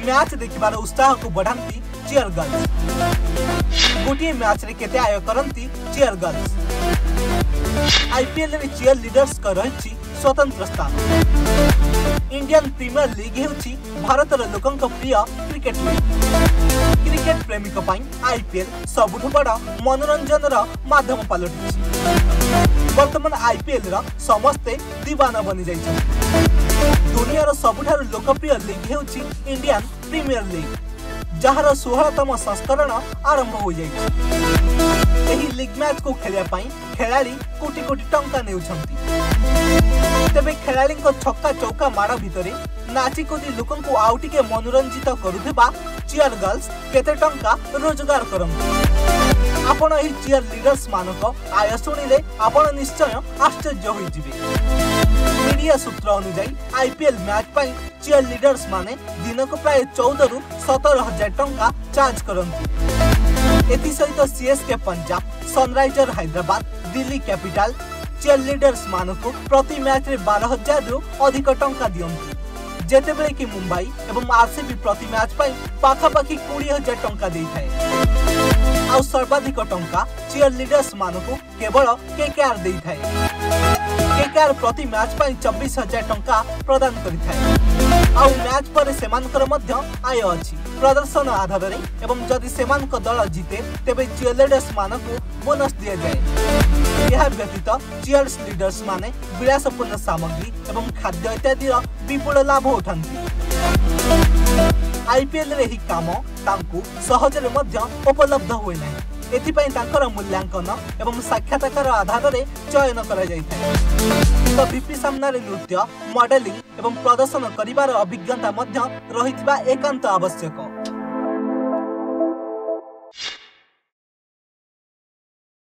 Match देखिबार उत्साह को बढ़ाती चीयर गर्ल्स। गोटे मैच रे केते आय करती चीयर गर्ल्स। आईपीएल रे चीयर लीडर्स का रही स्वतंत्र स्थान। इंडियन प्रीमियर लीग हेउची भारतर लोकंक प्रिय क्रिकेट लीग। क्रिकेट प्रेमिक पई आईपीएल सबुठु बड़ मनोरंजन माध्यम पलटि। वर्तमान आईपीएल समस्ते दीवाना बनी जाइछन। दुनियार सबुठार लोकप्रिय लीग हेउची इंडियन प्रीमियर लीग, जहार 16तम संस्करण आरंभ हो जाइछि। एही लीग मैच को खेलिया पई खेलाड़ी कोटी कोटी टंका नेउछंती। तेबे खेलाड़ी छक्का चौका माड़ भितरे नाची कोदी लोकन को आउ टिके मनोरंजित करुथिबा चीयर गर्ल्स केते टंका रोजगार करंती। आपण एही चीयर लीडर्स मानक आय सुनिले आपण निश्चय आश्चर्य होई जिवे। मीडिया सूत्र अनुसार आईपीएल मैच पई चीयर लीडर्स माने दिन को प्राय 14 रु 17,000 टंका चार्ज करंती। एथि सहित CSK Punjab, sunriser Hyderabad, Delhi capital cheerleaders मानक प्रति मैच रे 12,000 रु अधिक टंका दियंती। जेतेबेले कि मुंबई एवं आरसीबी प्रति मैच पई पाखापाखी 20,000 टंका देइथाय। आउ सर्वाधिक टंका चीयर लीडर्स मानक केवल केकेआर देइथाय। केकेआर प्रति मैच पई 24,000 टंका प्रदान करिथाय। आउ मैच पर सेमानकर मध्य आय अछि प्रदर्शन आधार रे एवं जदि सेमानक दल जीते तेबे चीयर लीडर्स मानक बोनस दिया जाए। यह व्यतीत चीयर लीडर्स माने विलासपूर्ण सामग्री एवं खाद्य इत्यादि विपुल लाभ उठांती। आईपीएल रे ही काम तांकु सहजरे मध्य उपलब्ध होय नाही। एथिपई तांकर मूल्यांकन एवं साक्षात्कार आधार रे चयन करा जायଥାଏ। तो बीपी सामना रे नृत्य, मॉडलिंग एवं प्रदर्शन करिवार अभिज्ञता मध्य रहितबा एकांत आवश्यक।